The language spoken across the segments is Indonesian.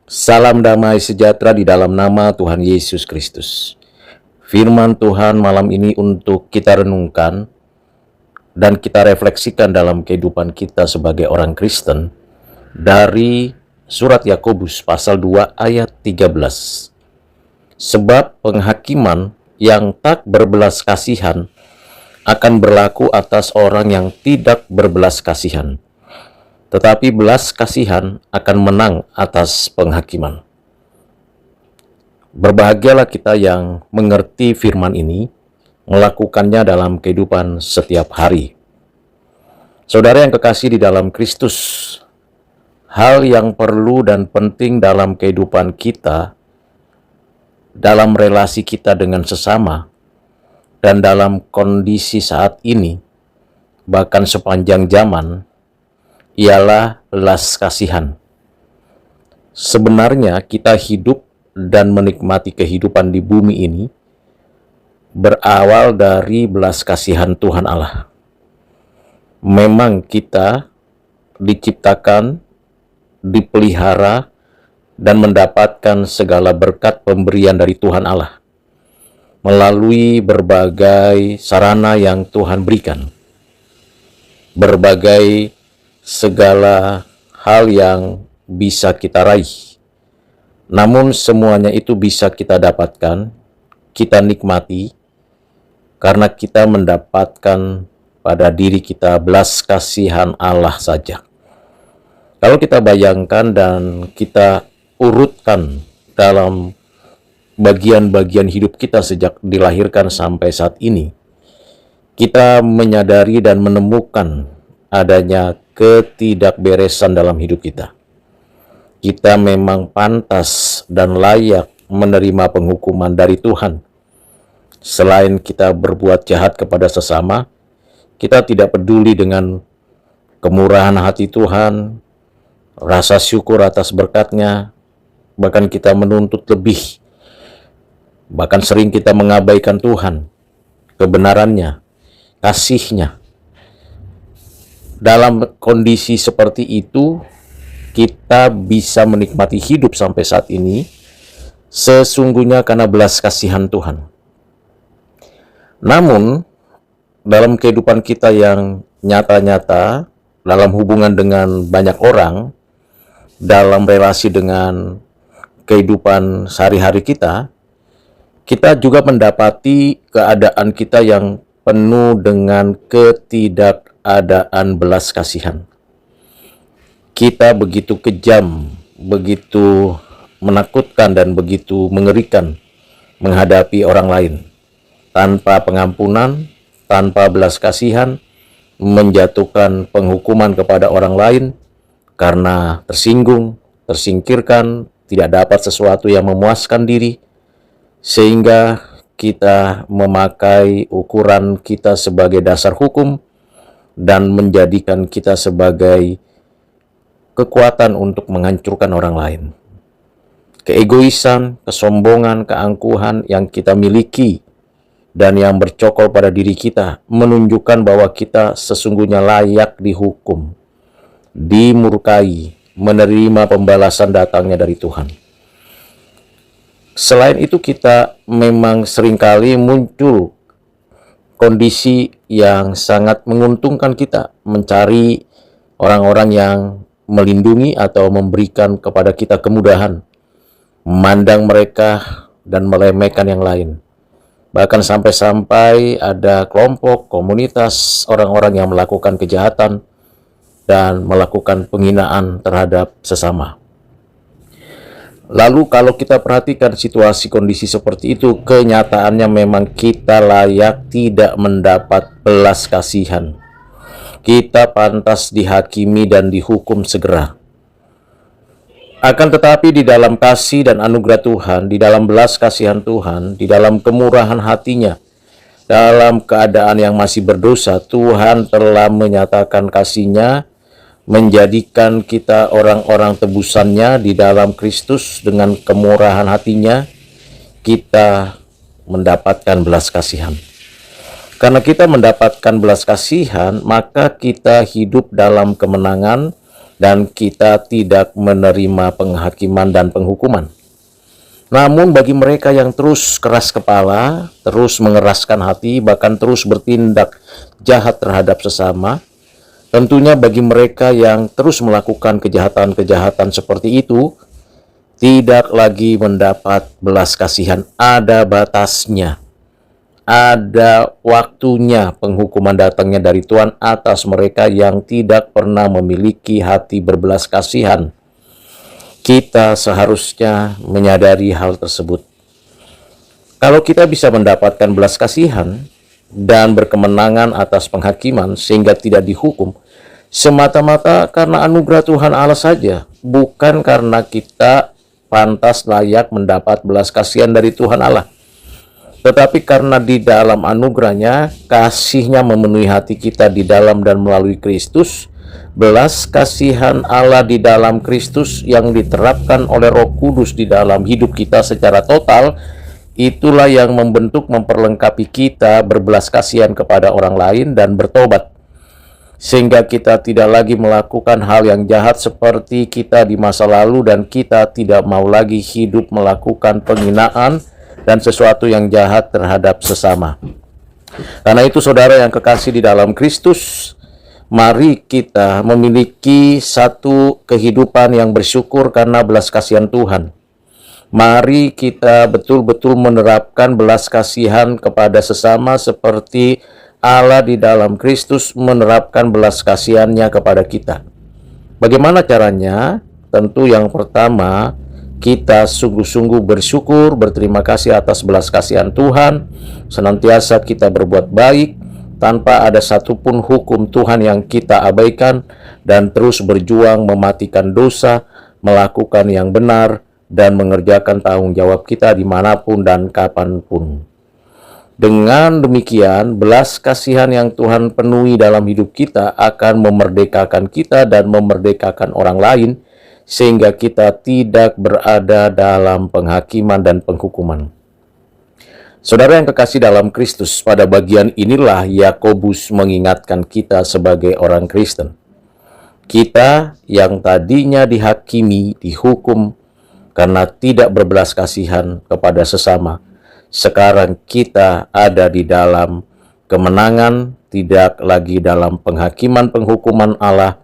Salam damai sejahtera di dalam nama Tuhan Yesus Kristus. Firman Tuhan malam ini untuk kita renungkan dan kita refleksikan dalam kehidupan kita sebagai orang Kristen dari surat Yakobus pasal 2 ayat 13. Sebab penghakiman yang tak berbelas kasihan akan berlaku atas orang yang tidak berbelas kasihan, tetapi belas kasihan akan menang atas penghakiman. Berbahagialah kita yang mengerti firman ini, melakukannya dalam kehidupan setiap hari. Saudara yang kekasih di dalam Kristus, hal yang perlu dan penting dalam kehidupan kita, dalam relasi kita dengan sesama, dan dalam kondisi saat ini, bahkan sepanjang zaman, ialah belas kasihan. Sebenarnya kita hidup dan menikmati kehidupan di bumi ini berawal dari belas kasihan Tuhan Allah. Memang kita diciptakan, dipelihara, dan mendapatkan segala berkat pemberian dari Tuhan Allah melalui berbagai sarana yang Tuhan berikan. Berbagai segala hal yang bisa kita raih. Namun semuanya itu bisa kita dapatkan, kita nikmati, karena kita mendapatkan pada diri kita belas kasihan Allah saja. Kalau kita bayangkan dan kita urutkan dalam bagian-bagian hidup kita sejak dilahirkan sampai saat ini, kita menyadari dan menemukan adanya ketidakberesan dalam hidup kita. Kita memang pantas dan layak menerima penghukuman dari Tuhan. Selain kita berbuat jahat kepada sesama, kita tidak peduli dengan kemurahan hati Tuhan, rasa syukur atas berkat-Nya, bahkan kita menuntut lebih. Bahkan sering kita mengabaikan Tuhan, kebenaran-Nya, kasih-Nya. Dalam kondisi seperti itu, kita bisa menikmati hidup sampai saat ini sesungguhnya karena belas kasihan Tuhan. Namun, dalam kehidupan kita yang nyata-nyata, dalam hubungan dengan banyak orang, dalam relasi dengan kehidupan sehari-hari kita juga mendapati keadaan kita yang penuh dengan ketidakadaan belas kasihan. Kita begitu kejam, begitu menakutkan dan begitu mengerikan menghadapi orang lain. Tanpa pengampunan, tanpa belas kasihan, menjatuhkan penghukuman kepada orang lain karena tersinggung, tersingkirkan, tidak dapat sesuatu yang memuaskan diri, sehingga kita memakai ukuran kita sebagai dasar hukum dan menjadikan kita sebagai kekuatan untuk menghancurkan orang lain. Keegoisan, kesombongan, keangkuhan yang kita miliki dan yang bercokol pada diri kita menunjukkan bahwa kita sesungguhnya layak dihukum, dimurkai, menerima pembalasan datangnya dari Tuhan. Selain itu, kita memang seringkali muncul kondisi yang sangat menguntungkan kita mencari orang-orang yang melindungi atau memberikan kepada kita kemudahan, memandang mereka dan meremehkan yang lain. Bahkan sampai-sampai ada kelompok, komunitas orang-orang yang melakukan kejahatan dan melakukan penghinaan terhadap sesama. Lalu kalau kita perhatikan situasi kondisi seperti itu, kenyataannya memang kita layak tidak mendapat belas kasihan. Kita pantas dihakimi dan dihukum segera. Akan tetapi di dalam kasih dan anugerah Tuhan, di dalam belas kasihan Tuhan, di dalam kemurahan hati-Nya, dalam keadaan yang masih berdosa, Tuhan telah menyatakan kasih-Nya, menjadikan kita orang-orang tebusan-Nya di dalam Kristus. Dengan kemurahan hati-Nya, kita mendapatkan belas kasihan. Karena kita mendapatkan belas kasihan, maka kita hidup dalam kemenangan, dan kita tidak menerima penghakiman dan penghukuman. Namun bagi mereka yang terus keras kepala, terus mengeraskan hati, bahkan terus bertindak jahat terhadap sesama, tentunya bagi mereka yang terus melakukan kejahatan-kejahatan seperti itu, tidak lagi mendapat belas kasihan. Ada batasnya, ada waktunya penghukuman datangnya dari Tuhan atas mereka yang tidak pernah memiliki hati berbelas kasihan. Kita seharusnya menyadari hal tersebut. Kalau kita bisa mendapatkan belas kasihan dan berkemenangan atas penghakiman sehingga tidak dihukum, semata-mata karena anugerah Tuhan Allah saja, bukan karena kita pantas layak mendapat belas kasihan dari Tuhan Allah. Tetapi karena di dalam anugerahnya, kasih-Nya memenuhi hati kita di dalam dan melalui Kristus, belas kasihan Allah di dalam Kristus yang diterapkan oleh Roh Kudus di dalam hidup kita secara total, itulah yang membentuk memperlengkapi kita berbelas kasihan kepada orang lain dan bertobat. Sehingga kita tidak lagi melakukan hal yang jahat seperti kita di masa lalu, dan kita tidak mau lagi hidup melakukan penghinaan dan sesuatu yang jahat terhadap sesama. Karena itu saudara yang kekasih di dalam Kristus, mari kita memiliki satu kehidupan yang bersyukur karena belas kasihan Tuhan. Mari kita betul-betul menerapkan belas kasihan kepada sesama seperti Allah di dalam Kristus menerapkan belas kasihan-Nya kepada kita. Bagaimana caranya? Tentu yang pertama, kita sungguh-sungguh bersyukur, berterima kasih atas belas kasihan Tuhan. Senantiasa kita berbuat baik, tanpa ada satupun hukum Tuhan yang kita abaikan, dan terus berjuang mematikan dosa, melakukan yang benar, dan mengerjakan tanggung jawab kita dimanapun dan kapanpun. Dengan demikian, belas kasihan yang Tuhan penuhi dalam hidup kita akan memerdekakan kita dan memerdekakan orang lain, sehingga kita tidak berada dalam penghakiman dan penghukuman. Saudara yang kekasih dalam Kristus, pada bagian inilah Yakobus mengingatkan kita sebagai orang Kristen. Kita yang tadinya dihakimi, dihukum karena tidak berbelas kasihan kepada sesama, sekarang kita ada di dalam kemenangan, tidak lagi dalam penghakiman penghukuman Allah.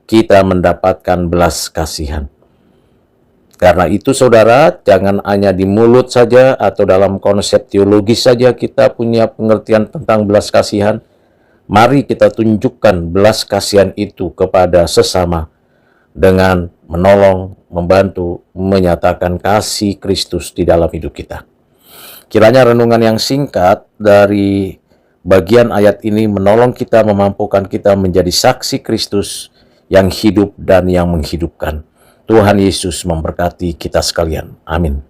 Kita mendapatkan belas kasihan. Karena itu saudara, jangan hanya di mulut saja atau dalam konsep teologis saja kita punya pengertian tentang belas kasihan. Mari kita tunjukkan belas kasihan itu kepada sesama dengan menolong, membantu, menyatakan kasih Kristus di dalam hidup kita. Kiranya renungan yang singkat dari bagian ayat ini menolong kita, memampukan kita menjadi saksi Kristus yang hidup dan yang menghidupkan. Tuhan Yesus memberkati kita sekalian. Amin.